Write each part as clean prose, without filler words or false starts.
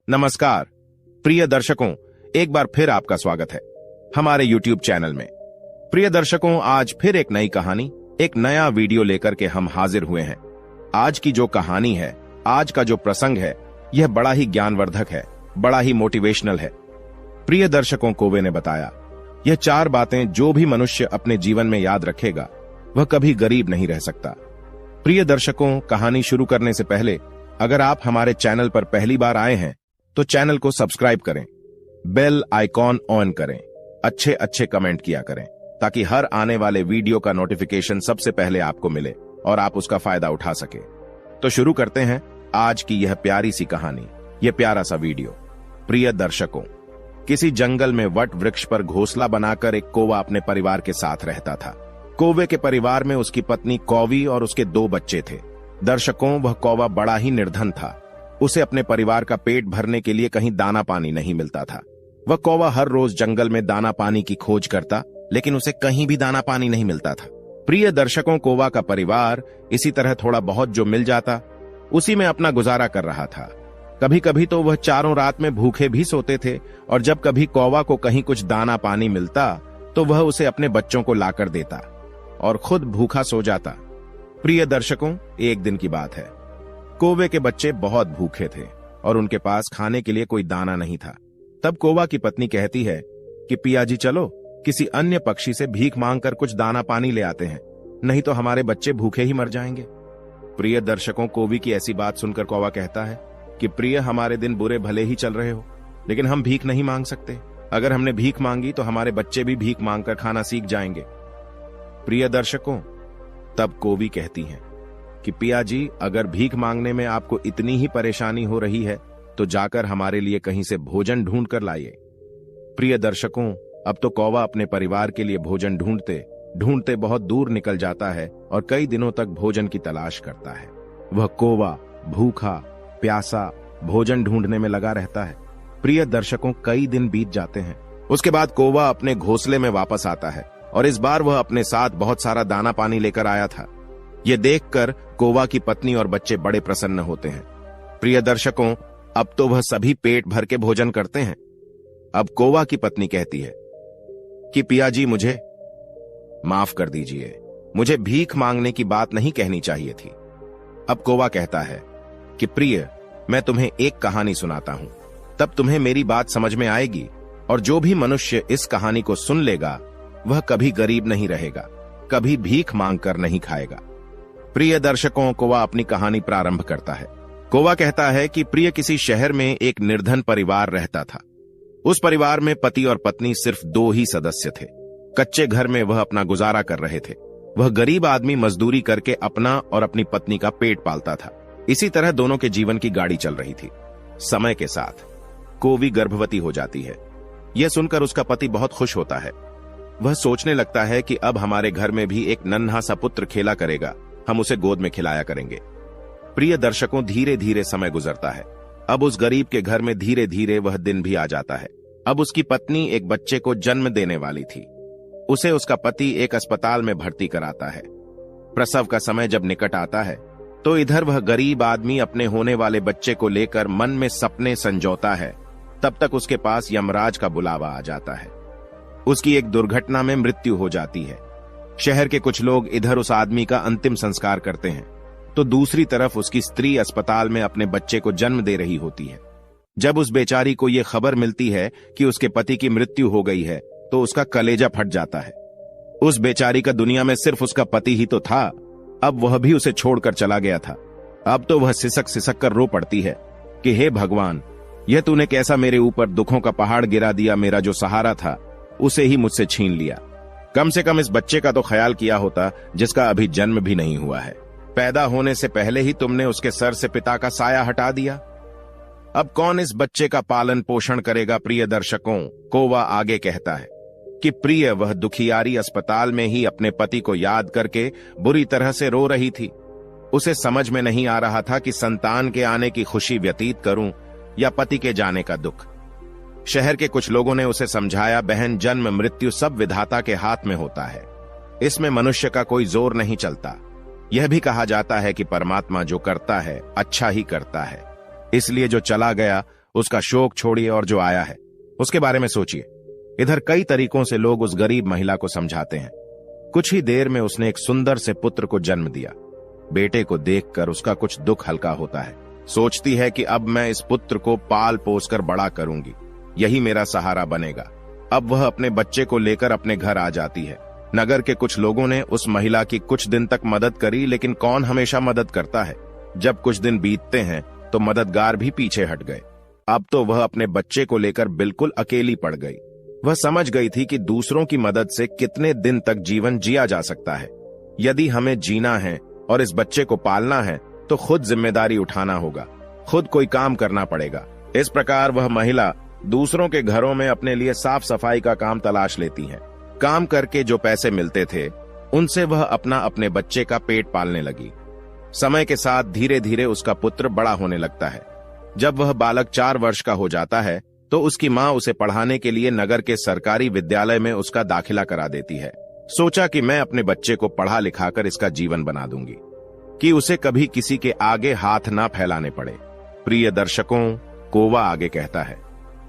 नमस्कार प्रिय दर्शकों, एक बार फिर आपका स्वागत है हमारे YouTube चैनल में। प्रिय दर्शकों, आज फिर एक नई कहानी, एक नया वीडियो लेकर के हम हाजिर हुए हैं। आज की जो कहानी है, आज का जो प्रसंग है, यह बड़ा ही ज्ञानवर्धक है, बड़ा ही मोटिवेशनल है। प्रिय दर्शकों, कोवे ने बताया, यह 4 बातें जो भी मनुष्य अपने जीवन में याद रखेगा वह कभी गरीब नहीं रह सकता। प्रिय दर्शकों, कहानी शुरू करने से पहले अगर आप हमारे चैनल पर पहली बार आए हैं तो चैनल को सब्सक्राइब करें, बेल आइकॉन ऑन करें, अच्छे अच्छे कमेंट किया करें ताकि हर आने वाले वीडियो का नोटिफिकेशन सबसे पहले आपको मिले और आप उसका फायदा उठा सके। तो शुरू करते हैं आज की यह प्यारी सी कहानी, यह प्यारा सा वीडियो। प्रिय दर्शकों, किसी जंगल में वट वृक्ष पर घोंसला बनाकर एक कौवा अपने परिवार के साथ रहता था। कौवे के परिवार में उसकी पत्नी कौवी और उसके 2 बच्चे थे। दर्शकों, वह कौवा बड़ा ही निर्धन था। उसे अपने परिवार का पेट भरने के लिए कहीं दाना पानी नहीं मिलता था। वह कौवा हर रोज जंगल में दाना पानी की खोज करता, लेकिन उसे कहीं भी दाना पानी नहीं मिलता था। प्रिय दर्शकों, कौवा का परिवार इसी तरह थोड़ा बहुत जो मिल जाता उसी में अपना गुजारा कर रहा था। कभी कभी तो वह चारों रात में भूखे भी सोते थे और जब कभी कौवा को कहीं कुछ दाना पानी मिलता तो वह उसे अपने बच्चों को लाकर देता और खुद भूखा सो जाता। प्रिय दर्शकों, एक दिन की बात है। कौवे के बच्चे बहुत भूखे थे और उनके पास खाने के लिए कोई दाना नहीं था। तब कौवा की पत्नी कहती है कि पिया जी, चलो किसी अन्य पक्षी से भीख मांगकर कुछ दाना पानी ले आते हैं, नहीं तो हमारे बच्चे भूखे ही मर जाएंगे। प्रिय दर्शकों, कौवी की ऐसी बात सुनकर कौवा कहता है कि प्रिय, हमारे दिन बुरे भले ही चल रहे हो, लेकिन हम भीख नहीं मांग सकते। अगर हमने भीख मांगी तो हमारे बच्चे भी भीख मांगकर खाना सीख जाएंगे। प्रिय दर्शकों, तब कौवी कहती हैं कि पिया जी, अगर भीख मांगने में आपको इतनी ही परेशानी हो रही है तो जाकर हमारे लिए कहीं से भोजन ढूंढ कर लाइए। प्रिय दर्शकों, अब तो कौवा अपने परिवार के लिए भोजन ढूंढते ढूंढते बहुत दूर निकल जाता है और कई दिनों तक भोजन की तलाश करता है। वह कौवा भूखा प्यासा भोजन ढूंढने में लगा रहता है। प्रिय दर्शकों, कई दिन बीत जाते हैं। उसके बाद कौवा अपने घोंसले में वापस आता है और इस बार वह अपने साथ बहुत सारा दाना पानी लेकर आया था। यह देखकर कौवा की पत्नी और बच्चे बड़े प्रसन्न होते हैं। प्रिय दर्शकों, अब तो वह सभी पेट भर के भोजन करते हैं। अब कौवा की पत्नी कहती है कि पिया जी, मुझे माफ कर दीजिए, मुझे भीख मांगने की बात नहीं कहनी चाहिए थी। अब कौवा कहता है कि प्रिय, मैं तुम्हें एक कहानी सुनाता हूं, तब तुम्हें मेरी बात समझ में आएगी और जो भी मनुष्य इस कहानी को सुन लेगा वह कभी गरीब नहीं रहेगा, कभी भीख मांगकर नहीं खाएगा। प्रिय दर्शकों, कौवा अपनी कहानी प्रारंभ करता है। कौवा कहता है कि प्रिय, किसी शहर में एक निर्धन परिवार रहता था। उस परिवार में पति और पत्नी सिर्फ 2 ही सदस्य थे। कच्चे घर में वह अपना गुजारा कर रहे थे। वह गरीब आदमी मजदूरी करके अपना और अपनी पत्नी का पेट पालता था। इसी तरह दोनों के जीवन की गाड़ी चल रही थी। समय के साथ कौवी गर्भवती हो जाती है। यह सुनकर उसका पति बहुत खुश होता है। वह सोचने लगता है कि अब हमारे घर में भी एक नन्हा सा पुत्र खेला करेगा, हम उसे गोद में खिलाया करेंगे। प्रिय दर्शकों, धीरे धीरे समय गुजरता है। अब उस गरीब के घर में धीरे धीरे वह दिन भी आ जाता है। अब उसकी पत्नी एक बच्चे को जन्म देने वाली थी। उसे उसका पति एक अस्पताल में भर्ती कराता है। प्रसव का समय जब निकट आता है तो इधर वह गरीब आदमी अपने होने वाले बच्चे को लेकर मन में सपने संजोता है। तब तक उसके पास यमराज का बुलावा आ जाता है। उसकी एक दुर्घटना में मृत्यु हो जाती है। शहर के कुछ लोग इधर उस आदमी का अंतिम संस्कार करते हैं तो दूसरी तरफ उसकी स्त्री अस्पताल में अपने बच्चे को जन्म दे रही होती है। जब उस बेचारी को यह खबर मिलती है कि उसके पति की मृत्यु हो गई है तो उसका कलेजा फट जाता है। उस बेचारी का दुनिया में सिर्फ उसका पति ही तो था, अब वह भी उसे छोड़कर चला गया था। अब तो वह सिसक सिसक कर रो पड़ती है कि हे भगवान, यह तूने कैसा मेरे ऊपर दुखों का पहाड़ गिरा दिया। मेरा जो सहारा था उसे ही मुझसे छीन लिया। कम से कम इस बच्चे का तो ख्याल किया होता जिसका अभी जन्म भी नहीं हुआ है। पैदा होने से पहले ही तुमने उसके सर से पिता का साया हटा दिया। अब कौन इस बच्चे का पालन पोषण करेगा। प्रिय दर्शकों, कौवा आगे कहता है कि प्रिय, वह दुखियारी अस्पताल में ही अपने पति को याद करके बुरी तरह से रो रही थी। उसे समझ में नहीं आ रहा था कि संतान के आने की खुशी व्यतीत करूं या पति के जाने का दुख। शहर के कुछ लोगों ने उसे समझाया, बहन, जन्म मृत्यु सब विधाता के हाथ में होता है, इसमें मनुष्य का कोई जोर नहीं चलता। यह भी कहा जाता है कि परमात्मा जो करता है अच्छा ही करता है, इसलिए जो चला गया उसका शोक छोड़िए और जो आया है उसके बारे में सोचिए। इधर कई तरीकों से लोग उस गरीब महिला को समझाते हैं। कुछ ही देर में उसने एक सुंदर से पुत्र को जन्म दिया। बेटे को देखकर उसका कुछ दुख हल्का होता है। सोचती है कि अब मैं इस पुत्र को पाल पोस कर बड़ा करूंगी, यही मेरा सहारा बनेगा। अब वह अपने बच्चे को लेकर अपने घर आ जाती है। नगर के कुछ लोगों ने उस महिला की कुछ दिन तक मदद करी, लेकिन कौन हमेशा मदद करता है। जब कुछ दिन बीतते हैं तो मददगार भी पीछे हट गए। अब तो वह अपने बच्चे को लेकर बिल्कुल अकेली पड़ गई। वह समझ गई थी कि दूसरों की मदद से कितने दिन तक जीवन जिया जा सकता है। यदि हमें जीना है और इस बच्चे को पालना है तो खुद जिम्मेदारी उठाना होगा, खुद कोई काम करना पड़ेगा। इस प्रकार वह महिला दूसरों के घरों में अपने लिए साफ सफाई का काम तलाश लेती है। काम करके जो पैसे मिलते थे उनसे वह अपने बच्चे का पेट पालने लगी। समय के साथ धीरे धीरे उसका पुत्र बड़ा होने लगता है। जब वह बालक 4 वर्ष का हो जाता है तो उसकी माँ उसे पढ़ाने के लिए नगर के सरकारी विद्यालय में उसका दाखिला करा देती है। सोचा कि मैं अपने बच्चे को पढ़ा लिखाकर इसका जीवन बना दूंगी, कि उसे कभी किसी के आगे हाथ ना फैलाने पड़े। प्रिय दर्शकों, कोवा आगे कहता है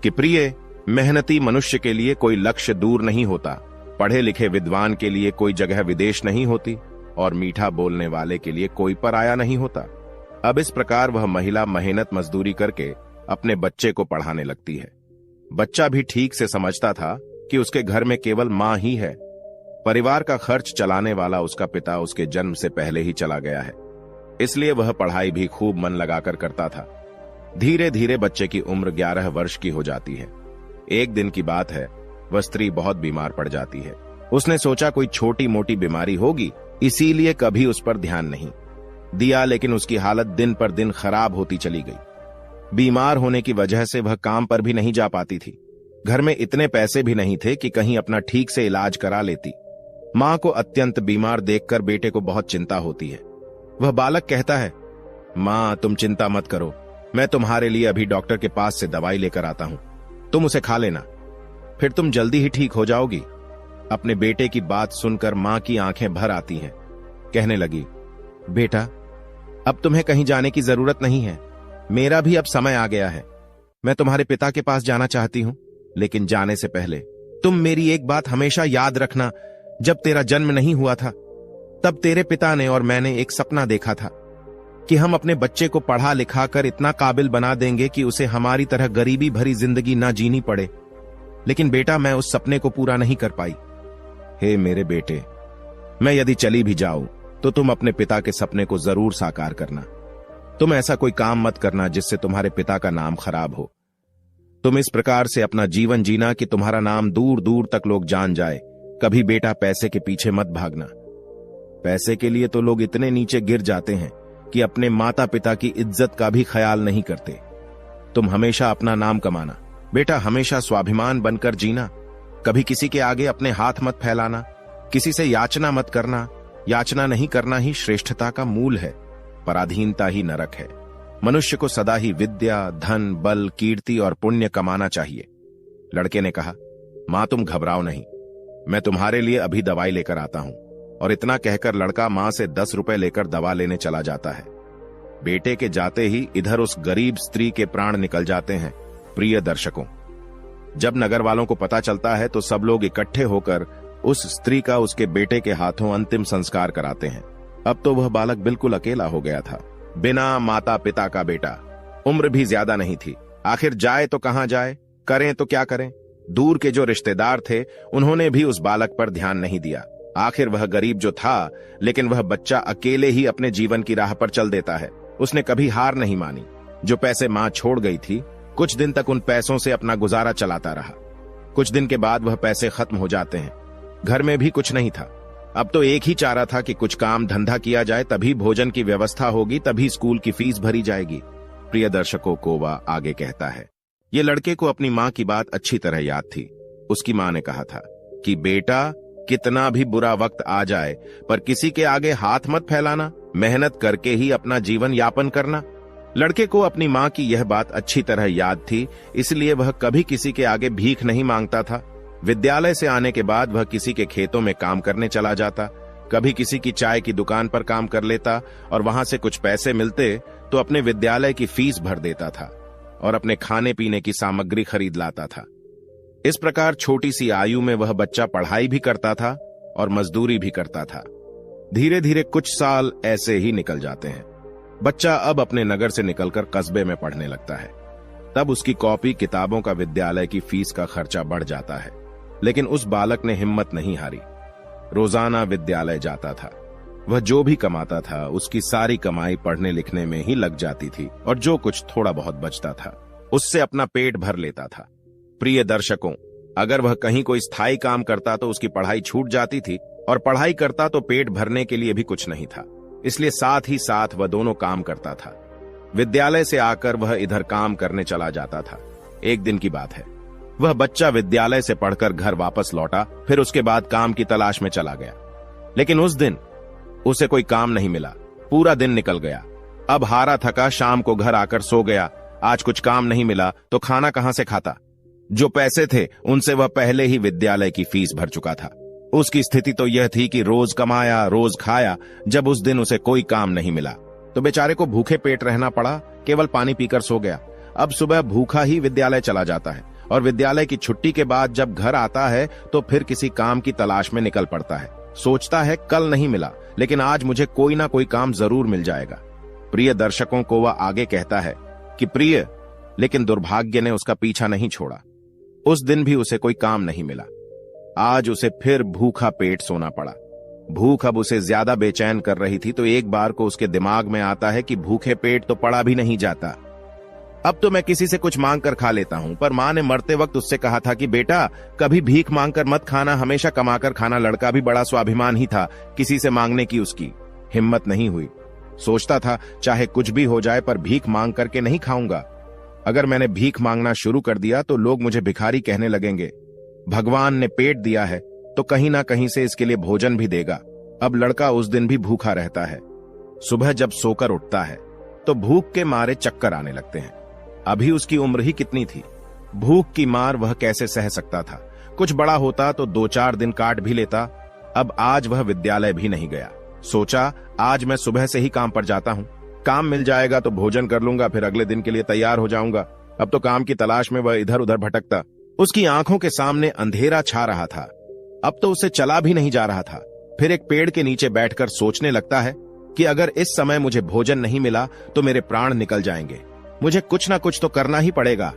कि प्रिय मेहनती मनुष्य के लिए कोई लक्ष्य दूर नहीं होता, पढ़े लिखे विद्वान के लिए कोई जगह विदेश नहीं होती, और मीठा बोलने वाले के लिए कोई पराया नहीं होता। अब इस प्रकार वह महिला मेहनत मजदूरी करके अपने बच्चे को पढ़ाने लगती है। बच्चा भी ठीक से समझता था कि उसके घर में केवल मां ही है। परिवार का खर्च चलाने वाला उसका पिता उसके जन्म से पहले ही चला गया है, इसलिए वह पढ़ाई भी खूब मन लगाकर करता था। धीरे धीरे बच्चे की उम्र 11 वर्ष की हो जाती है। एक दिन की बात है, वह स्त्री बहुत बीमार पड़ जाती है। उसने सोचा कोई छोटी मोटी बीमारी होगी, इसीलिए कभी उस पर ध्यान नहीं दिया, लेकिन उसकी हालत दिन पर दिन खराब होती चली गई। बीमार होने की वजह से वह काम पर भी नहीं जा पाती थी। घर में इतने पैसे भी नहीं थे कि कहीं अपना ठीक से इलाज करा लेती। मां को अत्यंत बीमार देखकर बेटे को बहुत चिंता होती है। वह बालक कहता है, मां तुम चिंता मत करो, मैं तुम्हारे लिए अभी डॉक्टर के पास से दवाई लेकर आता हूं, तुम उसे खा लेना, फिर तुम जल्दी ही ठीक हो जाओगी। अपने बेटे की बात सुनकर मां की आंखें भर आती हैं। कहने लगी, बेटा अब तुम्हें कहीं जाने की जरूरत नहीं है, मेरा भी अब समय आ गया है। मैं तुम्हारे पिता के पास जाना चाहती हूं, लेकिन जाने से पहले तुम मेरी एक बात हमेशा याद रखना। जब तेरा जन्म नहीं हुआ था तब तेरे पिता ने और मैंने एक सपना देखा था कि हम अपने बच्चे को पढ़ा लिखा कर इतना काबिल बना देंगे कि उसे हमारी तरह गरीबी भरी जिंदगी ना जीनी पड़े। लेकिन बेटा मैं उस सपने को पूरा नहीं कर पाई। हे मेरे बेटे, मैं यदि चली भी जाऊं तो तुम अपने पिता के सपने को जरूर साकार करना। तुम ऐसा कोई काम मत करना जिससे तुम्हारे पिता का नाम खराब हो। तुम इस प्रकार से अपना जीवन जीना कि तुम्हारा नाम दूर दूर तक लोग जान जाए। कभी बेटा पैसे के पीछे मत भागना। पैसे के लिए तो लोग इतने नीचे गिर जाते हैं कि अपने माता पिता की इज्जत का भी ख्याल नहीं करते। तुम हमेशा अपना नाम कमाना बेटा, हमेशा स्वाभिमान बनकर जीना। कभी किसी के आगे अपने हाथ मत फैलाना, किसी से याचना मत करना। याचना नहीं करना ही श्रेष्ठता का मूल है, पराधीनता ही नरक है। मनुष्य को सदा ही विद्या, धन, बल, कीर्ति और पुण्य कमाना चाहिए। लड़के ने कहा, मां तुम घबराओ नहीं, मैं तुम्हारे लिए अभी दवाई लेकर आता हूं। और इतना कहकर लड़का मां से 10 रुपए लेकर दवा लेने चला जाता है। बेटे के जाते ही इधर उस गरीब स्त्री के प्राण निकल जाते हैं। प्रिय दर्शकों, जब नगर वालों को पता चलता है तो सब लोग इकट्ठे होकर उस स्त्री का उसके बेटे के हाथों अंतिम संस्कार कराते हैं। अब तो वह बालक बिल्कुल अकेला हो गया था, बिना माता पिता का बेटा। उम्र भी ज्यादा नहीं थी, आखिर जाए तो कहां जाए, करें तो क्या करें। दूर के जो रिश्तेदार थे उन्होंने भी उस बालक पर ध्यान नहीं दिया। आखिर वह गरीब जो था, लेकिन वह बच्चा अकेले ही अपने जीवन की राह पर चल देता है। उसने कभी हार नहीं मानी। जो पैसे मां छोड़ गई थी, कुछ दिन तक उन पैसों से अपना गुजारा चलाता रहा। कुछ दिन के बाद वह पैसे खत्म हो जाते हैं। घर में भी कुछ नहीं था। अब तो एक ही चारा था कि कुछ काम धंधा किया जाए, तभी भोजन की व्यवस्था होगी, तभी स्कूल की फीस भरी जाएगी। प्रिय दर्शकों, कोवा आगे कहता है, ये लड़के को अपनी मां की बात अच्छी तरह याद थी। उसकी मां ने कहा था कि बेटा कितना भी बुरा वक्त आ जाए पर किसी के आगे हाथ मत फैलाना, मेहनत करके ही अपना जीवन यापन करना। लड़के को अपनी मां की यह बात अच्छी तरह याद थी, इसलिए वह कभी किसी के आगे भीख नहीं मांगता था। विद्यालय से आने के बाद वह किसी के खेतों में काम करने चला जाता, कभी किसी की चाय की दुकान पर काम कर लेता और वहां से कुछ पैसे मिलते तो अपने विद्यालय की फीस भर देता था। और अपने खाने पीने की सामग्री खरीद लाता था। इस प्रकार छोटी सी आयु में वह बच्चा पढ़ाई भी करता था और मजदूरी भी करता था। धीरे धीरे कुछ साल ऐसे ही निकल जाते हैं। बच्चा अब अपने नगर से निकलकर कस्बे में पढ़ने लगता है। तब उसकी कॉपी किताबों का विद्यालय की फीस का खर्चा बढ़ जाता है, लेकिन उस बालक ने हिम्मत नहीं हारी। रोजाना विद्यालय जाता था। वह जो भी कमाता था उसकी सारी कमाई पढ़ने लिखने में ही लग जाती थी और जो कुछ थोड़ा बहुत बचता था उससे अपना पेट भर लेता था। प्रिय दर्शकों, अगर वह कहीं कोई स्थायी काम करता तो उसकी पढ़ाई छूट जाती थी और पढ़ाई करता तो पेट भरने के लिए भी कुछ नहीं था, इसलिए साथ ही साथ वह दोनों काम करता था। विद्यालय से आकर वह इधर काम करने चला जाता था। एक दिन की बात है, वह बच्चा विद्यालय से पढ़कर घर वापस लौटा, फिर उसके बाद काम की तलाश में चला गया। लेकिन उस दिन उसे कोई काम नहीं मिला। पूरा दिन निकल गया। अब हारा थका शाम को घर आकर सो गया। आज कुछ काम नहीं मिला तो खाना कहां से खाता? जो पैसे थे उनसे वह पहले ही विद्यालय की फीस भर चुका था। उसकी स्थिति तो यह थी कि रोज कमाया रोज खाया। जब उस दिन उसे कोई काम नहीं मिला तो बेचारे को भूखे पेट रहना पड़ा, केवल पानी पीकर सो गया। अब सुबह भूखा ही विद्यालय चला जाता है और विद्यालय की छुट्टी के बाद जब घर आता है तो फिर किसी काम की तलाश में निकल पड़ता है। सोचता है कल नहीं मिला लेकिन आज मुझे कोई ना कोई काम जरूर मिल जाएगा। प्रिय दर्शकों को वह आगे कहता है कि प्रिय, लेकिन दुर्भाग्य ने उसका पीछा नहीं छोड़ा। उस दिन भी उसे कोई काम नहीं मिला। आज उसे फिर भूखा पेट सोना पड़ा। भूख अब उसे ज्यादा बेचैन कर रही थी तो एक बार को उसके दिमाग में आता है कि भूखे पेट तो पड़ा भी नहीं जाता। अब तो मैं किसी से कुछ मांग कर खा लेता हूं, पर मां ने मरते वक्त उससे कहा था कि बेटा कभी भीख मांगकर मत खाना, हमेशा कमाकर खाना। लड़का भी बड़ा स्वाभिमान ही था, किसी से मांगने की उसकी हिम्मत नहीं हुई। सोचता था चाहे कुछ भी हो जाए पर भीख मांग करके नहीं खाऊंगा। अगर मैंने भीख मांगना शुरू कर दिया तो लोग मुझे भिखारी कहने लगेंगे। भगवान ने पेट दिया है तो कहीं ना कहीं से इसके लिए भोजन भी देगा। अब लड़का उस दिन भी भूखा रहता है। सुबह जब सोकर उठता है तो भूख के मारे चक्कर आने लगते हैं। अभी उसकी उम्र ही कितनी थी, भूख की मार वह कैसे सह सकता था? कुछ बड़ा होता तो 2-4 दिन काट भी लेता। अब आज वह विद्यालय भी नहीं गया। सोचा आज मैं सुबह से ही काम पर जाता हूं, काम मिल जाएगा तो भोजन कर लूंगा, फिर अगले दिन के लिए तैयार हो जाऊंगा। अब तो काम की तलाश में वह इधर उधर भटकता। उसकी आंखों के सामने अंधेरा छा रहा था। अब तो उसे चला भी नहीं जा रहा था। फिर एक पेड़ के नीचे बैठकर सोचने लगता है कि अगर इस समय मुझे भोजन नहीं मिला तो मेरे प्राण निकल जाएंगे। मुझे कुछ ना कुछ तो करना ही पड़ेगा।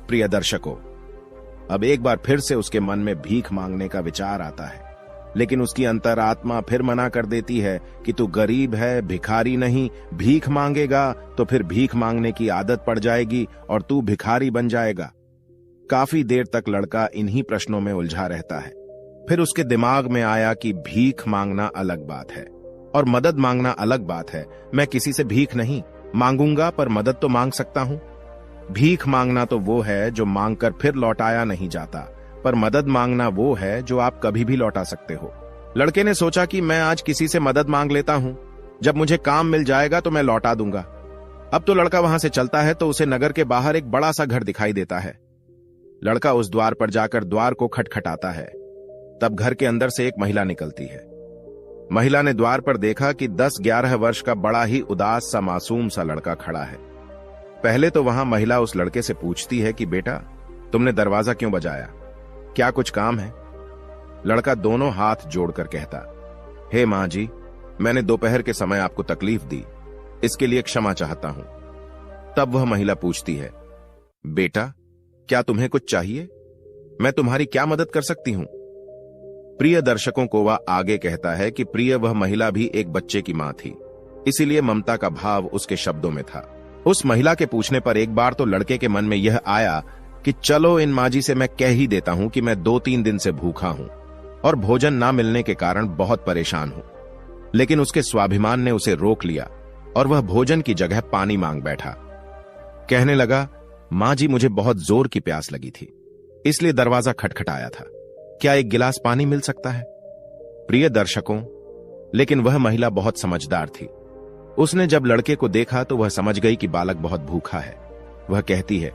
प्रिय दर्शकों, अब एक बार फिर से उसके मन में भीख मांगने का विचार आता है, लेकिन उसकी अंतरात्मा फिर मना कर देती है कि तू गरीब है, भिखारी नहीं। भीख मांगेगा तो फिर भीख मांगने की आदत पड़ जाएगी और तू भिखारी बन जाएगा। काफी देर तक लड़का इन्हीं प्रश्नों में उलझा रहता है। फिर उसके दिमाग में आया कि भीख मांगना अलग बात है और मदद मांगना अलग बात है। मैं किसी से भीख नहीं मांगूंगा, पर मदद तो मांग सकता हूं। भीख मांगना तो वो है जो मांगकर फिर लौटाया नहीं जाता, पर मदद मांगना वो है जो आप कभी भी लौटा सकते हो। लड़के ने सोचा कि मैं आज किसी से मदद मांग लेता हूं, जब मुझे काम मिल जाएगा तो मैं लौटा दूंगा। अब तो लड़का वहां से चलता है तो उसे नगर के बाहर एक बड़ा सा घर दिखाई देता है। लड़का उस द्वार पर जाकर द्वार को खटखटाता है। तब घर के अंदर से एक महिला निकलती है। महिला ने द्वार पर देखा कि 10-11 वर्ष का बड़ा ही उदास सा मासूम सा लड़का खड़ा है। पहले तो वहां महिला उस लड़के से पूछती है कि बेटा तुमने दरवाजा क्यों बजाया, क्या कुछ काम है? लड़का दोनों हाथ जोड़कर कहता, हे मां जी, मैंने दोपहर के समय आपको तकलीफ दी, इसके लिए क्षमा चाहता हूं। तब वह महिला पूछती है, बेटा क्या तुम्हें कुछ चाहिए? मैं तुम्हारी क्या मदद कर सकती हूं? प्रिय दर्शकों को वह आगे कहता है कि प्रिय वह महिला भी एक बच्चे की मां थी, इसीलिए ममता का भाव उसके शब्दों में था। उस महिला के पूछने पर एक बार तो लड़के के मन में यह आया कि चलो इन माँ जी से मैं कह ही देता हूं कि मैं 2-3 दिन से भूखा हूं और भोजन ना मिलने के कारण बहुत परेशान हूं। लेकिन उसके स्वाभिमान ने उसे रोक लिया और वह भोजन की जगह पानी मांग बैठा। कहने लगा, मां जी मुझे बहुत जोर की प्यास लगी थी, इसलिए दरवाजा खटखटाया था, क्या एक गिलास पानी मिल सकता है? प्रिय दर्शकों, लेकिन वह महिला बहुत समझदार थी। उसने जब लड़के को देखा तो वह समझ गई कि बालक बहुत भूखा है। वह कहती है,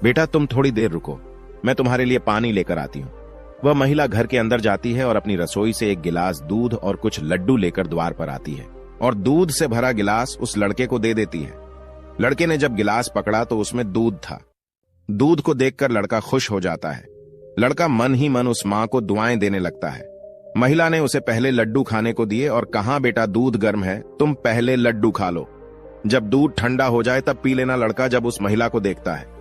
बेटा तुम थोड़ी देर रुको, मैं तुम्हारे लिए पानी लेकर आती हूं। वह महिला घर के अंदर जाती है और अपनी रसोई से एक गिलास दूध और कुछ लड्डू लेकर द्वार पर आती है और दूध से भरा गिलास उस लड़के को दे देती है। लड़के ने जब गिलास पकड़ा तो उसमें दूध था। दूध को देखकर लड़का खुश हो जाता है। लड़का मन ही मन उस मां को दुआएं देने लगता है। महिला ने उसे पहले लड्डू खाने को दिए और कहा, बेटा दूध गर्म है, तुम पहले लड्डू खा लो, जब दूध ठंडा हो जाए तब पी लेना। लड़का जब उस महिला को देखता है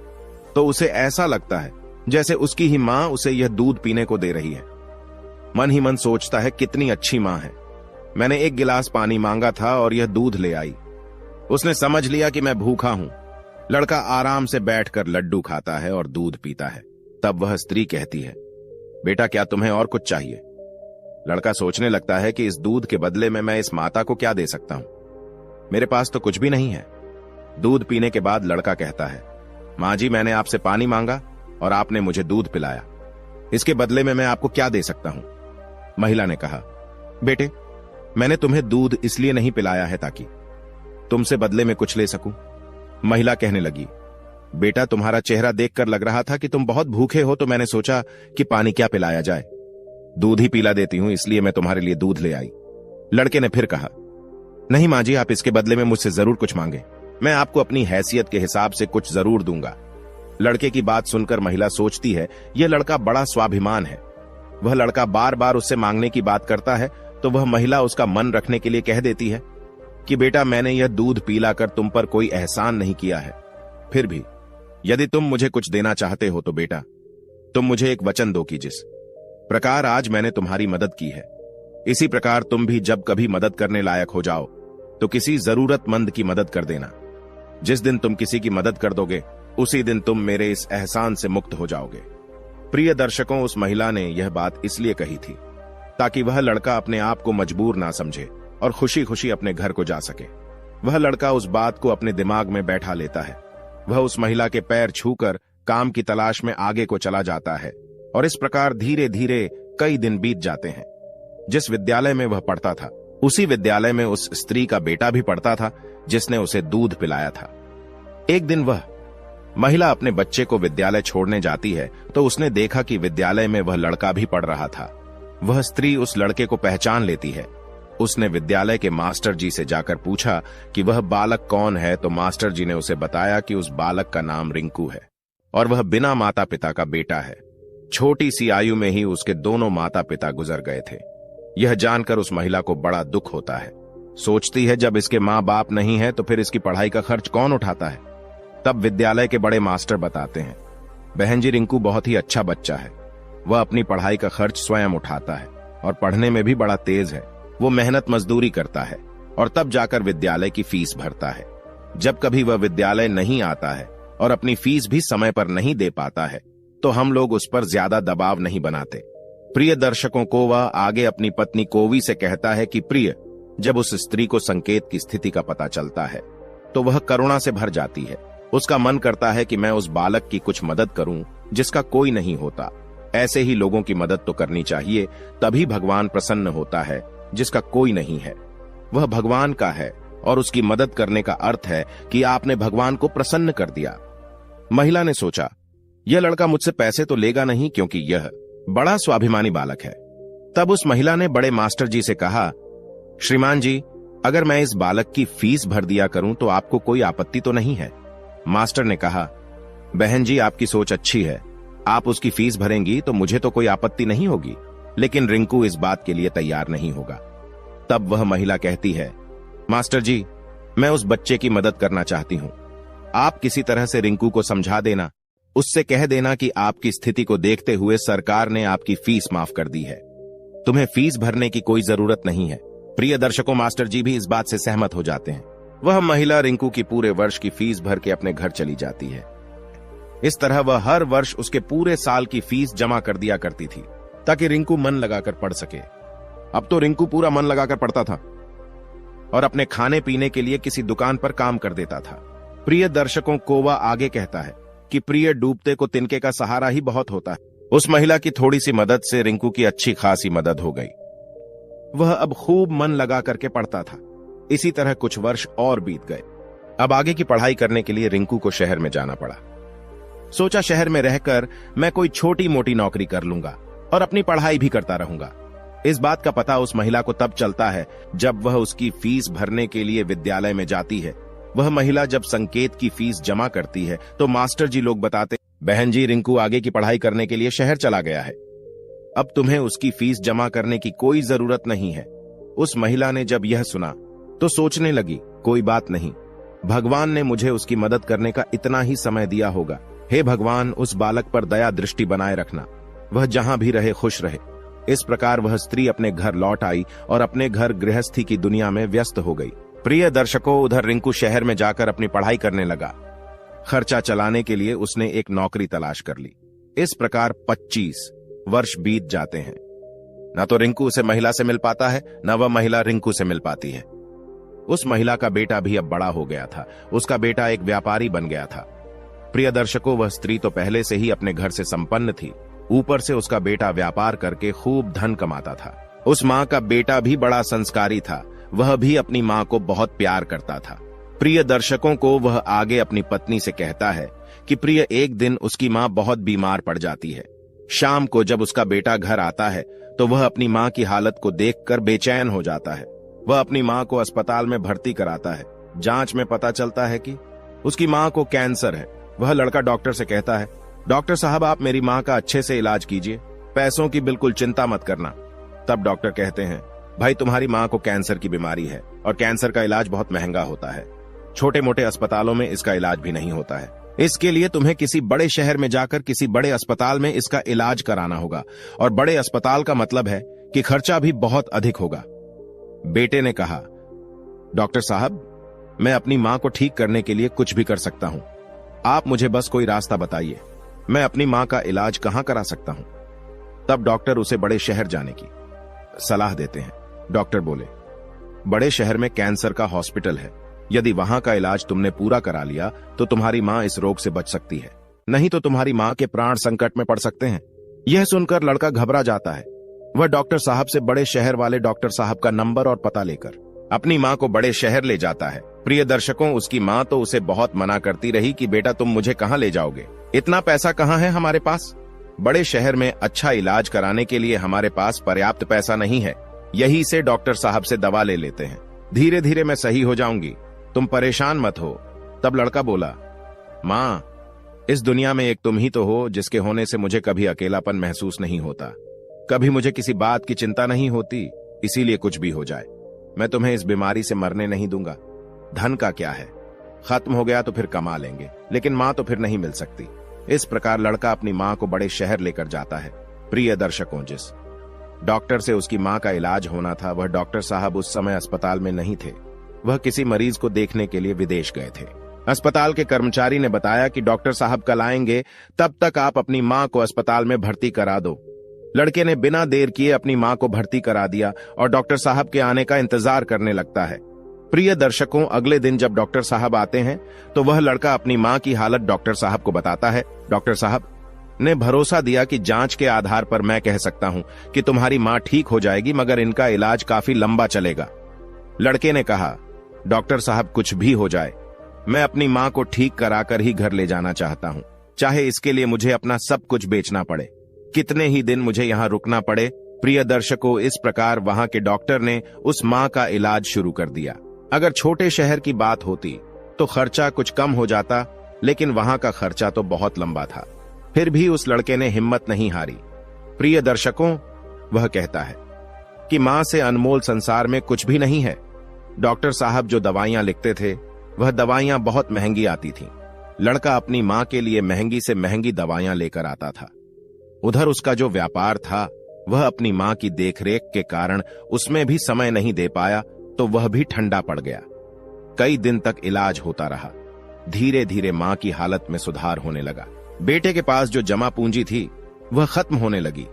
तो उसे ऐसा लगता है जैसे उसकी ही मां उसे यह दूध पीने को दे रही है। मन ही मन सोचता है, कितनी अच्छी मां है, मैंने एक गिलास पानी मांगा था और यह दूध ले आई। उसने समझ लिया कि मैं भूखा हूं। लड़का आराम से बैठकर लड्डू खाता है और दूध पीता है। तब वह स्त्री कहती है, बेटा क्या तुम्हें और कुछ चाहिए? लड़का सोचने लगता है कि इस दूध के बदले में मैं इस माता को क्या दे सकता हूं, मेरे पास तो कुछ भी नहीं है। दूध पीने के बाद लड़का कहता है, मां जी मैंने आपसे पानी मांगा और आपने मुझे दूध पिलाया, इसके बदले में मैं आपको क्या दे सकता हूं? महिला ने कहा, बेटे मैंने तुम्हें दूध इसलिए नहीं पिलाया है ताकि तुमसे बदले में कुछ ले सकूं। महिला कहने लगी, बेटा तुम्हारा चेहरा देखकर लग रहा था कि तुम बहुत भूखे हो, तो मैंने सोचा कि पानी क्या पिलाया जाए, दूध ही पिला देती हूं, इसलिए मैं तुम्हारे लिए दूध ले आई। लड़के ने फिर कहा, नहीं मां जी, आप इसके बदले में मुझसे जरूर कुछ मांगे, मैं आपको अपनी हैसियत के हिसाब से कुछ जरूर दूंगा। लड़के की बात सुनकर महिला सोचती है, यह लड़का बड़ा स्वाभिमान है। वह लड़का बार बार उससे मांगने की बात करता है तो वह महिला उसका मन रखने के लिए कह देती है कि बेटा मैंने यह दूध पिलाकर तुम पर कोई एहसान नहीं किया है, फिर भी यदि तुम मुझे कुछ देना चाहते हो तो बेटा तुम मुझे एक वचन दो कि जिस प्रकार आज मैंने तुम्हारी मदद की है, इसी प्रकार तुम भी जब कभी मदद करने लायक हो जाओ तो किसी जरूरतमंद की मदद कर देना। जिस दिन तुम किसी की मदद कर दोगे उसी दिन तुम मेरे इस एहसान से मुक्त हो जाओगे। प्रिय दर्शकों, उस महिला ने यह बात इसलिए कही थी ताकि वह लड़का अपने आप को मजबूर ना समझे और खुशी खुशी अपने घर को जा सके। वह लड़का उस बात को अपने दिमाग में बैठा लेता है। वह उस महिला के पैर छूकर काम की तलाश में आगे को चला जाता है और इस प्रकार धीरे धीरे कई दिन बीत जाते हैं। जिस विद्यालय में वह पढ़ता था उसी विद्यालय में उस स्त्री का बेटा भी पढ़ता था जिसने उसे दूध पिलाया था। एक दिन वह महिला अपने बच्चे को विद्यालय छोड़ने जाती है तो उसने देखा कि विद्यालय में वह लड़का भी पढ़ रहा था। वह स्त्री उस लड़के को पहचान लेती है। उसने विद्यालय के मास्टर जी से जाकर पूछा कि वह बालक कौन है, तो मास्टर जी ने उसे बताया कि उस बालक का नाम रिंकू है और वह बिना माता पिता का बेटा है। छोटी सी आयु में ही उसके दोनों माता पिता गुजर गए थे। यह जानकर उस महिला को बड़ा दुख होता है। सोचती है जब इसके माँ बाप नहीं है तो फिर इसकी पढ़ाई का खर्च कौन उठाता है। तब विद्यालय के बड़े मास्टर बताते हैं, बहन जी रिंकू बहुत ही अच्छा बच्चा है, वह अपनी पढ़ाई का खर्च स्वयं उठाता है और पढ़ने में भी बड़ा तेज है। वो मेहनत मजदूरी करता है और तब जाकर विद्यालय की फीस भरता है। जब कभी वह विद्यालय नहीं आता है और अपनी फीस भी समय पर नहीं दे पाता है तो हम लोग उस पर ज्यादा दबाव नहीं बनाते। प्रिय दर्शकों को वह आगे अपनी पत्नी कोवी से कहता है कि प्रिय, जब उस स्त्री को संकेत की स्थिति का पता चलता है तो वह करुणा से भर जाती है। उसका मन करता है कि मैं उस बालक की कुछ मदद करूं जिसका कोई नहीं होता। ऐसे ही लोगों की मदद तो करनी चाहिए, तभी भगवान प्रसन्न होता है। जिसका कोई नहीं है वह भगवान का है और उसकी मदद करने का अर्थ है कि आपने भगवान को प्रसन्न कर दिया। महिला ने सोचा, यह लड़का मुझसे पैसे तो लेगा नहीं क्योंकि यह बड़ा स्वाभिमानी बालक है। तब उस महिला ने बड़े मास्टर जी से कहा, श्रीमान जी, अगर मैं इस बालक की फीस भर दिया करूं तो आपको कोई आपत्ति तो नहीं है? मास्टर ने कहा, बहन जी आपकी सोच अच्छी है, आप उसकी फीस भरेंगी तो मुझे तो कोई आपत्ति नहीं होगी, लेकिन रिंकू इस बात के लिए तैयार नहीं होगा। तब वह महिला कहती है, मास्टर जी मैं उस बच्चे की मदद करना चाहती हूं, आप किसी तरह से रिंकू को समझा देना, उससे कह देना कि आपकी स्थिति को देखते हुए सरकार ने आपकी फीस माफ कर दी है, तुम्हें फीस भरने की कोई जरूरत नहीं है। प्रिय दर्शकों, मास्टर जी भी इस बात से सहमत हो जाते हैं। वह महिला रिंकू की पूरे वर्ष की फीस भर के अपने घर चली जाती है। इस तरह वह हर वर्ष उसके पूरे साल की फीस जमा कर दिया करती थी ताकि रिंकू मन लगाकर पढ़ सके। अब तो रिंकू पूरा मन लगाकर पढ़ता था और अपने खाने पीने के लिए किसी दुकान पर काम कर देता था। प्रिय दर्शकों को वह आगे कहता है कि प्रिय डूबते को तिनके का सहारा ही बहुत होता है। उस महिला की थोड़ी सी मदद से रिंकू की अच्छी खासी मदद हो गई। वह अब खूब मन लगा करके पढ़ता था। इसी तरह कुछ वर्ष और बीत गए। अब आगे की पढ़ाई करने के लिए रिंकू को शहर में जाना पड़ा। सोचा शहर में रहकर मैं कोई छोटी मोटी नौकरी कर लूंगा और अपनी पढ़ाई भी करता रहूंगा। इस बात का पता उस महिला को तब चलता है जब वह उसकी फीस भरने के लिए विद्यालय में जाती है। वह महिला जब संकेत की फीस जमा करती है तो मास्टर जी लोग बताते, बहन जी रिंकू आगे की पढ़ाई करने के लिए शहर चला गया है, अब तुम्हें उसकी फीस जमा करने की कोई जरूरत नहीं है। उस महिला ने जब यह सुना तो सोचने लगी, कोई बात नहीं, भगवान ने मुझे उसकी मदद करने का इतना ही समय दिया होगा। हे भगवान, उस बालक पर दया दृष्टि बनाए रखना, वह जहां भी रहे खुश रहे। इस प्रकार वह स्त्री अपने घर लौट आई और अपने घर गृहस्थी की दुनिया में व्यस्त हो गई। प्रिय दर्शकों, उधर रिंकू शहर में जाकर अपनी पढ़ाई करने लगा। खर्चा चलाने के लिए उसने एक नौकरी तलाश कर ली। इस प्रकार 25 वर्ष बीत जाते हैं। न तो रिंकू उसे महिला से मिल पाता है, न वह महिला रिंकू से मिल पाती है। उस महिला का बेटा भी अब बड़ा हो गया था। उसका बेटा एक व्यापारी बन गया था। प्रिय दर्शकों, वह स्त्री तो पहले से ही अपने घर से संपन्न थी, ऊपर से उसका बेटा व्यापार करके खूब धन कमाता था। उस माँ का बेटा भी बड़ा संस्कारी था, वह भी अपनी माँ को बहुत प्यार करता था। प्रिय दर्शकों को वह आगे अपनी पत्नी से कहता है कि प्रिय, एक दिन उसकी माँ बहुत बीमार पड़ जाती है। शाम को जब उसका बेटा घर आता है तो वह अपनी माँ की हालत को देखकर बेचैन हो जाता है। वह अपनी माँ को अस्पताल में भर्ती कराता है। जांच में पता चलता है कि उसकी माँ को कैंसर है। वह लड़का डॉक्टर से कहता है, डॉक्टर साहब आप मेरी माँ का अच्छे से इलाज कीजिए, पैसों की बिल्कुल चिंता मत करना। तब डॉक्टर कहते हैं, भाई तुम्हारी माँ को कैंसर की बीमारी है और कैंसर का इलाज बहुत महंगा होता है, छोटे मोटे अस्पतालों में इसका इलाज भी नहीं होता है। इसके लिए तुम्हें किसी बड़े शहर में जाकर किसी बड़े अस्पताल में इसका इलाज कराना होगा, और बड़े अस्पताल का मतलब है कि खर्चा भी बहुत अधिक होगा। बेटे ने कहा, डॉक्टर साहब मैं अपनी माँ को ठीक करने के लिए कुछ भी कर सकता हूँ, आप मुझे बस कोई रास्ता बताइए, मैं अपनी माँ का इलाज कहाँ करा सकता हूँ। तब डॉक्टर उसे बड़े शहर जाने की सलाह देते हैं। डॉक्टर बोले, बड़े शहर में कैंसर का हॉस्पिटल है, यदि वहां का इलाज तुमने पूरा करा लिया तो तुम्हारी माँ इस रोग से बच सकती है, नहीं तो तुम्हारी माँ के प्राण संकट में पड़ सकते हैं। यह सुनकर लड़का घबरा जाता है। वह डॉक्टर साहब से बड़े शहर वाले डॉक्टर साहब का नंबर और पता लेकर अपनी माँ को बड़े शहर ले जाता है। प्रिय दर्शकों, उसकी माँ तो उसे बहुत मना करती रही कि बेटा तुम मुझे कहाँ ले जाओगे, इतना पैसा कहाँ है हमारे पास, बड़े शहर में अच्छा इलाज कराने के लिए हमारे पास पर्याप्त पैसा नहीं है, यही से डॉक्टर साहब से दवा ले लेते हैं, धीरे धीरे मैं सही हो जाऊंगी, तुम परेशान मत हो। तब लड़का बोला, माँ इस दुनिया में एक तुम ही तो हो जिसके होने से मुझे कभी अकेलापन महसूस नहीं होता, कभी मुझे किसी बात की चिंता नहीं होती, इसीलिए कुछ भी हो जाए मैं तुम्हें इस बीमारी से मरने नहीं दूंगा। धन का क्या है, खत्म हो गया तो फिर कमा लेंगे, लेकिन माँ तो फिर नहीं मिल सकती। इस प्रकार लड़का अपनी माँ को बड़े शहर लेकर जाता है। प्रिय दर्शकों, जिस डॉक्टर से उसकी माँ का इलाज होना था वह डॉक्टर साहब उस समय अस्पताल में नहीं थे, वह किसी मरीज को देखने के लिए विदेश गए थे। अस्पताल के कर्मचारी ने बताया कि डॉक्टर साहब कल आएंगे, तब तक आप अपनी माँ को अस्पताल में भर्ती करा दो। लड़के ने बिना देर किए अपनी माँ को भर्ती करा दिया और डॉक्टर साहब के आने का इंतजार करने लगता है। प्रिय दर्शकों, अगले दिन जब डॉक्टर साहब आते हैं तो वह लड़का अपनी माँ की हालत डॉक्टर साहब को बताता है। डॉक्टर साहब ने भरोसा दिया कि जांच के आधार पर मैं कह सकता हूं कि तुम्हारी माँ ठीक हो जाएगी, मगर इनका इलाज काफी लंबा चलेगा। लड़के ने कहा, डॉक्टर साहब कुछ भी हो जाए, मैं अपनी माँ को ठीक कराकर ही घर ले जाना चाहता हूँ, चाहे इसके लिए मुझे अपना सब कुछ बेचना पड़े, कितने ही दिन मुझे यहाँ रुकना पड़े। प्रिय दर्शकों, इस प्रकार वहां के डॉक्टर ने उस माँ का इलाज शुरू कर दिया। अगर छोटे शहर की बात होती तो खर्चा कुछ कम हो जाता, लेकिन वहां का खर्चा तो बहुत लंबा था। फिर भी उस लड़के ने हिम्मत नहीं हारी। प्रिय दर्शकों, वह कहता है कि मां से अनमोल संसार में कुछ भी नहीं है। डॉक्टर साहब जो दवाइयां लिखते थे वह दवाइयां बहुत महंगी आती थीं। लड़का अपनी मां के लिए महंगी से महंगी दवाइयां लेकर आता था। उधर उसका जो व्यापार था वह अपनी मां की देखरेख के कारण उसमें भी समय नहीं दे पाया, तो वह भी ठंडा पड़ गया। कई दिन तक इलाज होता रहा। धीरे धीरे मां की हालत में सुधार होने लगा। बेटे के पास जो जमा पूंजी थी वह खत्म होने लगी।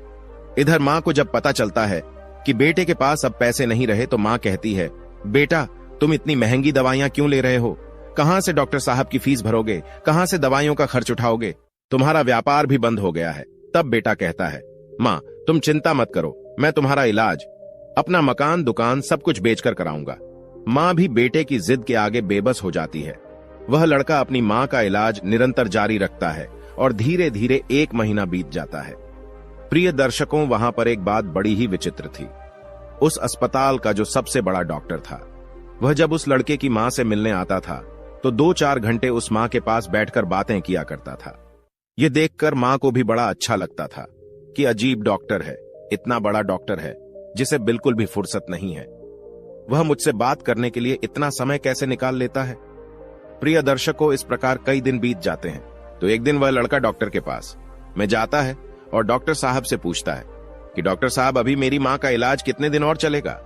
इधर मां को जब पता चलता है कि बेटे के पास अब पैसे नहीं रहे तो मां कहती है, बेटा तुम इतनी महंगी दवाइयां क्यों ले रहे हो, कहां से डॉक्टर साहब की फीस भरोगे, कहां से दवाइयों का खर्च उठाओगे, तुम्हारा व्यापार भी बंद हो गया है। तब बेटा कहता है, मां तुम चिंता मत करो, मैं तुम्हारा इलाज, अपना मकान दुकान सब कुछ बेचकर कराऊंगा। मां भी बेटे की जिद के आगे बेबस हो जाती है। वह लड़का अपनी मां का इलाज निरंतर जारी रखता है और धीरे धीरे 1 महीना बीत जाता है। प्रिय दर्शकों, वहां पर एक बात बड़ी ही विचित्र थी। उस अस्पताल का जो सबसे बड़ा डॉक्टर था वह जब उस लड़के की मां से मिलने आता था तो 2-4 घंटे उस माँ के पास बैठकर बातें किया करता था। ये देखकर माँ को भी बड़ा अच्छा लगता था कि अजीब डॉक्टर है, इतना बड़ा डॉक्टर है जिसे बिल्कुल भी फुर्सत नहीं है। वह मुझसे बात करने के लिए इतना समय कैसे निकाल लेता है। प्रिय दर्शकों, इस प्रकार कई दिन बीत जाते हैं। तो एक दिन वह लड़का डॉक्टर के पास में जाता है और डॉक्टर साहब से पूछता है कि डॉक्टर साहब, अभी मेरी माँ का इलाज कितने दिन और चलेगा।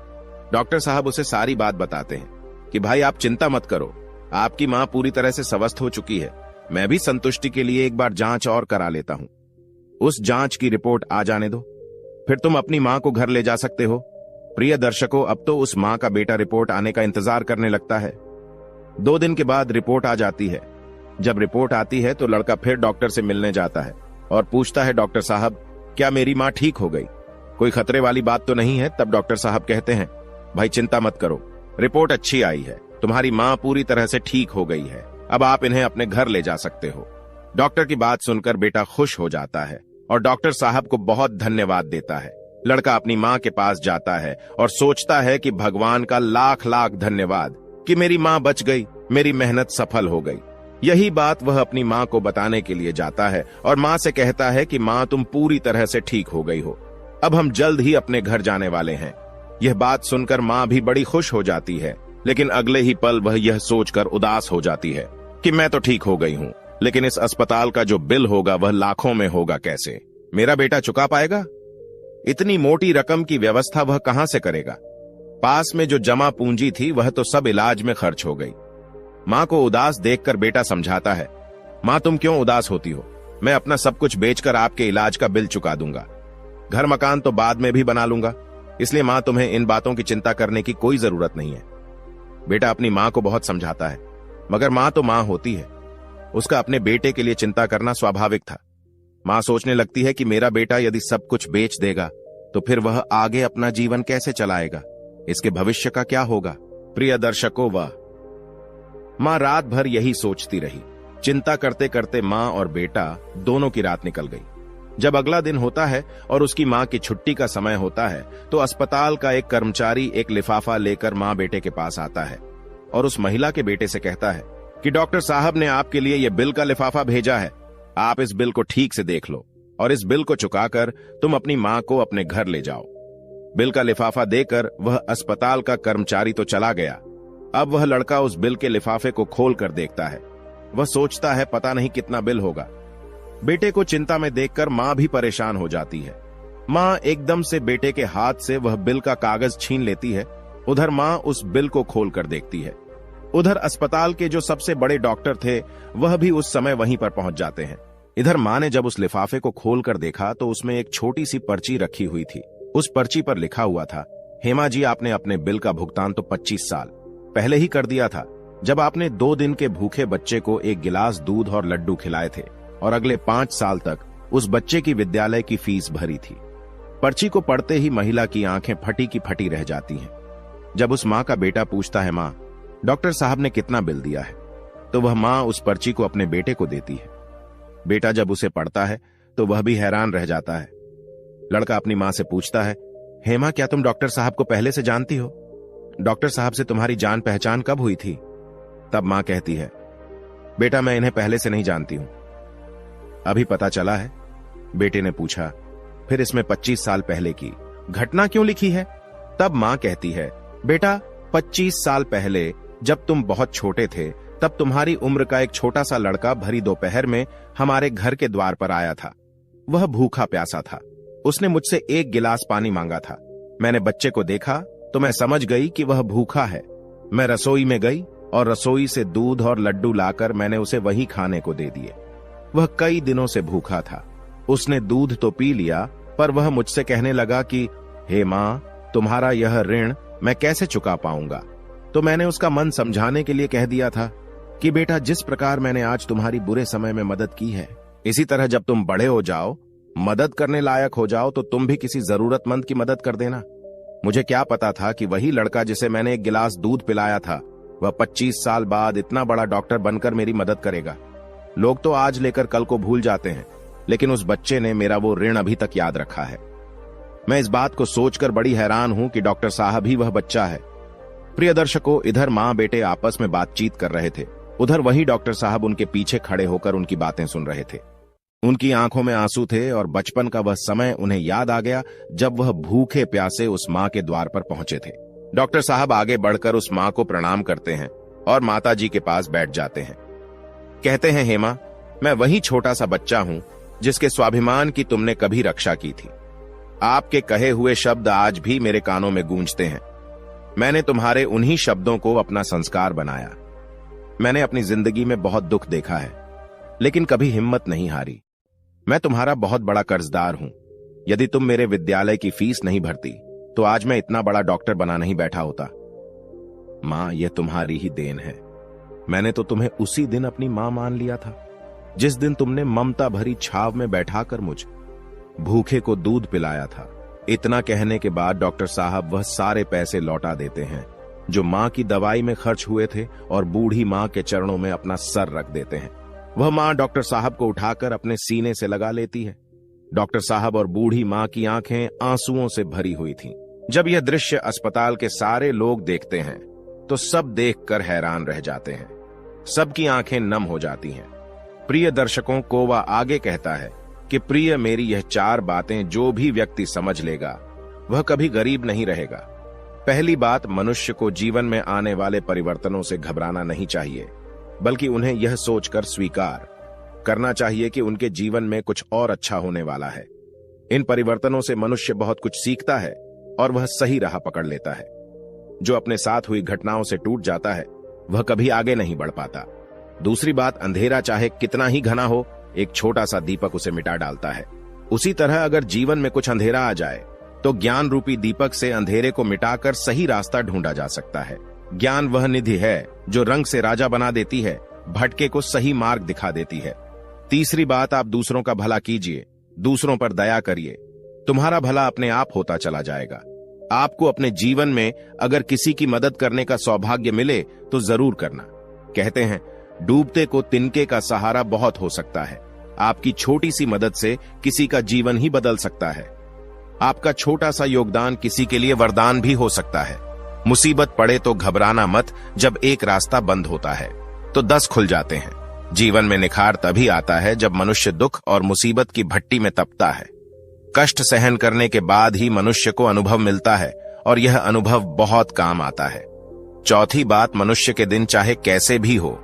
डॉक्टर साहब उसे सारी बात बताते हैं कि भाई आप चिंता मत करो, आपकी माँ पूरी तरह से स्वस्थ हो चुकी है। मैं भी संतुष्टि के लिए एक बार जांच और करा लेता हूं। उस जांच की रिपोर्ट आ जाने दो, फिर तुम अपनी माँ को घर ले जा सकते हो। प्रिय दर्शकों, अब तो उस माँ का बेटा रिपोर्ट आने का इंतजार करने लगता है। 2 दिन के बाद रिपोर्ट आ जाती है। जब रिपोर्ट आती है तो लड़का फिर डॉक्टर से मिलने जाता है और पूछता है, डॉक्टर साहब क्या मेरी माँ ठीक हो गई, कोई खतरे वाली बात तो नहीं है। तब डॉक्टर साहब कहते हैं, भाई चिंता मत करो, रिपोर्ट अच्छी आई है, तुम्हारी माँ पूरी तरह से ठीक हो गई है, अब आप इन्हें अपने घर ले जा सकते हो। डॉक्टर की बात सुनकर बेटा खुश हो जाता है और डॉक्टर साहब को बहुत धन्यवाद देता है। लड़का अपनी माँ के पास जाता है और सोचता है कि भगवान का लाख लाख धन्यवाद कि मेरी माँ बच गई, मेरी मेहनत सफल हो गई। यही बात वह अपनी माँ को बताने के लिए जाता है और माँ से कहता है कि माँ तुम पूरी तरह से ठीक हो गई हो, अब हम जल्द ही अपने घर जाने वाले हैं। यह बात सुनकर माँ भी बड़ी खुश हो जाती है, लेकिन अगले ही पल वह यह सोचकर उदास हो जाती है कि मैं तो ठीक हो गई हूँ, लेकिन इस अस्पताल का जो बिल होगा वह लाखों में होगा, कैसे मेरा बेटा चुका पाएगा। इतनी मोटी रकम की व्यवस्था वह कहां से करेगा। पास में जो जमा पूंजी थी वह तो सब इलाज में खर्च हो गई। मां को उदास देखकर बेटा समझाता है, मां तुम क्यों उदास होती हो, मैं अपना सब कुछ बेचकर आपके इलाज का बिल चुका दूंगा, घर मकान तो बाद में भी बना लूंगा, इसलिए मां तुम्हें इन बातों की चिंता करने की कोई जरूरत नहीं है। बेटा अपनी मां को बहुत समझाता है, मगर मां तो मां होती है, उसका अपने बेटे के लिए चिंता करना स्वाभाविक था। मां सोचने लगती है कि मेरा बेटा यदि सब कुछ बेच देगा तो फिर वह आगे अपना जीवन कैसे चलाएगा, इसके भविष्य का क्या होगा। प्रिय दर्शकों, वह मां रात भर यही सोचती रही। चिंता करते करते मां और बेटा दोनों की रात निकल गई। जब अगला दिन होता है और उसकी मां की छुट्टी का समय होता है तो अस्पताल का एक कर्मचारी एक लिफाफा लेकर मां बेटे के पास आता है और उस महिला के बेटे से कहता है कि डॉक्टर साहब ने आपके लिए यह बिल का लिफाफा भेजा है, आप इस बिल को ठीक से देख लो और इस बिल को चुकाकर तुम अपनी मां को अपने घर ले जाओ। बिल का लिफाफा देकर वह अस्पताल का कर्मचारी तो चला गया। अब वह लड़का उस बिल के लिफाफे को खोल कर देखता है। वह सोचता है पता नहीं कितना बिल होगा। बेटे को चिंता में देखकर मां भी परेशान हो जाती है। मां एकदम से बेटे के हाथ से वह बिल का कागज छीन लेती है। उधर मां उस बिल को खोल कर देखती है। उधर अस्पताल के जो सबसे बड़े डॉक्टर थे वह भी उस समय वहीं पर पहुंच जाते हैं। इधर मां ने जब उस लिफाफे को खोल कर देखा तो उसमें एक छोटी सी पर्ची रखी हुई थी। उस पर्ची पर लिखा हुआ था, हेमा जी आपने अपने बिल का भुगतान तो 25 साल पहले ही कर दिया था, जब आपने 2 दिन के भूखे बच्चे को एक गिलास दूध और लड्डू खिलाए थे और अगले 5 साल तक उस बच्चे की विद्यालय की फीस भरी थी। पर्ची को पढ़ते ही महिला की आंखें फटी की फटी रह जाती हैं। जब उस मां का बेटा पूछता है, मां डॉक्टर साहब ने कितना बिल दिया है, तो वह मां उस पर्ची को अपने बेटे को देती है। बेटा जब उसे पढ़ता है तो वह भी हैरान रह जाता है। लड़का अपनी मां से पूछता है, हेमा क्या तुम डॉक्टर साहब को पहले से जानती हो, डॉक्टर साहब से तुम्हारी जान पहचान कब हुई थी। तब मां कहती है, बेटा मैं इन्हें पहले से नहीं जानती हूं, अभी पता चला है। बेटे ने पूछा, फिर इसमें 25 साल पहले की घटना क्यों लिखी है। तब मां कहती है, बेटा 25 साल पहले जब तुम बहुत छोटे थे तब तुम्हारी उम्र का एक छोटा सा लड़का भरी दोपहर में हमारे घर के द्वार पर आया था। वह भूखा प्यासा था। उसने मुझसे 1 गिलास पानी मांगा था। मैंने बच्चे को देखा तो मैं समझ गई कि वह भूखा है। मैं रसोई में गई और रसोई से दूध और लड्डू लाकर मैंने उसे वही खाने को दे दिए। वह कई दिनों से भूखा था। उसने दूध तो पी लिया, पर वह मुझसे कहने लगा कि हे मां, तुम्हारा यह ऋण मैं कैसे चुका पाऊंगा। तो मैंने उसका मन समझाने के लिए कह दिया था कि बेटा जिस प्रकार मैंने आज तुम्हारी बुरे समय में मदद की है, इसी तरह जब तुम बड़े हो जाओ, मदद करने लायक हो जाओ, तो तुम भी किसी जरूरतमंद की मदद कर देना। मुझे क्या पता था कि वही लड़का जिसे मैंने 1 गिलास दूध पिलाया था वह 25 साल बाद इतना बड़ा डॉक्टर बनकर मेरी मदद करेगा। लोग तो आज लेकर कल को भूल जाते हैं, लेकिन उस बच्चे ने मेरा वो ऋण अभी तक याद रखा है। मैं इस बात को सोचकर बड़ी हैरान हूं कि डॉक्टर साहब ही वह बच्चा है। प्रिय दर्शकों, इधर मां बेटे आपस में बातचीत कर रहे थे उधर वही डॉक्टर साहब उनके पीछे खड़े होकर उनकी बातें सुन रहे थे। उनकी आंखों में आंसू थे और बचपन का वह समय उन्हें याद आ गया जब वह भूखे प्यासे उस मां के द्वार पर पहुंचे थे। डॉक्टर साहब आगे बढ़कर उस मां को प्रणाम करते हैं और माताजी के पास बैठ जाते हैं। कहते हैं, हेमा, मैं वही छोटा सा बच्चा हूं जिसके स्वाभिमान की तुमने कभी रक्षा की थी। आपके कहे हुए शब्द आज भी मेरे कानों में गूंजते हैं। मैंने तुम्हारे उन्हीं शब्दों को अपना संस्कार बनाया। मैंने अपनी जिंदगी में बहुत दुख देखा है, लेकिन कभी हिम्मत नहीं हारी। मैं तुम्हारा बहुत बड़ा कर्जदार हूं। यदि तुम मेरे विद्यालय की फीस नहीं भरती तो आज मैं इतना बड़ा डॉक्टर बना नहीं बैठा होता। मां, यह तुम्हारी ही देन है। मैंने तो तुम्हें उसी दिन अपनी मां मान लिया था जिस दिन तुमने ममता भरी छाव में बैठाकर मुझ भूखे को दूध पिलाया था। इतना कहने के बाद डॉक्टर साहब वह सारे पैसे लौटा देते हैं जो मां की दवाई में खर्च हुए थे और बूढ़ी मां के चरणों में अपना सर रख देते हैं। वह मां डॉक्टर साहब को उठाकर अपने सीने से लगा लेती है। डॉक्टर साहब और बूढ़ी मां की आंखें आंसुओं से भरी हुई थीं। जब यह दृश्य अस्पताल के सारे लोग देखते हैं तो सब देखकर हैरान रह जाते हैं। सबकी आंखें नम हो जाती हैं। प्रिय दर्शकों, कोवा आगे कहता है कि प्रिय मेरी यह 4 बातें जो भी व्यक्ति समझ लेगा वह कभी गरीब नहीं रहेगा। पहली बात, मनुष्य को जीवन में आने वाले परिवर्तनों से घबराना नहीं चाहिए, बल्कि उन्हें यह सोचकर स्वीकार करना चाहिए कि उनके जीवन में कुछ और अच्छा होने वाला है। इन परिवर्तनों से मनुष्य बहुत कुछ सीखता है और वह सही राह पकड़ लेता है। जो अपने साथ हुई घटनाओं से टूट जाता है वह कभी आगे नहीं बढ़ पाता। दूसरी बात, अंधेरा चाहे कितना ही घना हो, एक छोटा सा दीपक उसे मिटा डालता है। उसी तरह अगर जीवन में कुछ अंधेरा आ जाए तो ज्ञान रूपी दीपक से अंधेरे को मिटाकर सही रास्ता ढूंढा जा सकता है। ज्ञान वह निधि है जो रंग से राजा बना देती है, भटके को सही मार्ग दिखा देती है। तीसरी बात, आप दूसरों का भला कीजिए, दूसरों पर दया करिए। तुम्हारा भला अपने आप होता चला जाएगा। आपको अपने जीवन में अगर किसी की मदद करने का सौभाग्य मिले तो जरूर करना। कहते हैं, डूबते को तिनके का सहारा बहुत हो सकता है। आपकी छोटी सी मदद से किसी का जीवन ही बदल सकता है। आपका छोटा सा योगदान किसी के लिए वरदान भी हो सकता है। मुसीबत पड़े तो घबराना मत। जब एक रास्ता बंद होता है तो 10 खुल जाते हैं। जीवन में निखार तभी आता है जब मनुष्य दुख और मुसीबत की भट्टी में तपता है। कष्ट सहन करने के बाद ही मनुष्य को अनुभव मिलता है और यह अनुभव बहुत काम आता है। चौथी बात, मनुष्य के दिन चाहे कैसे भी हो,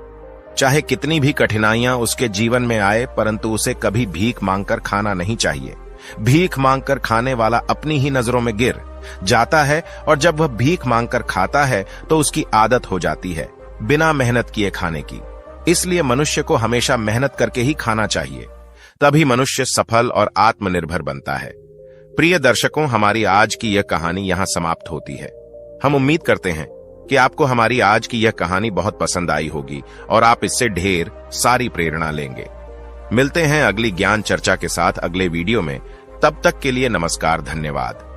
चाहे कितनी भी कठिनाइयां उसके जीवन में आए, परंतु उसे कभी भीख मांगकर खाना नहीं चाहिए। भीख मांगकर खाने वाला अपनी ही नजरों में गिर जाता है और जब वह भीख मांगकर खाता है तो उसकी आदत हो जाती है बिना मेहनत किए खाने की। इसलिए मनुष्य को हमेशा मेहनत करके ही खाना चाहिए, तभी मनुष्य सफल और आत्मनिर्भर बनता है। प्रिय दर्शकों, हमारी आज की यह कहानी यहां समाप्त होती है। हम उम्मीद करते हैं कि आपको हमारी आज की यह कहानी बहुत पसंद आई होगी और आप इससे ढेर सारी प्रेरणा लेंगे। मिलते हैं अगली ज्ञान चर्चा के साथ अगले वीडियो में। तब तक के लिए नमस्कार, धन्यवाद।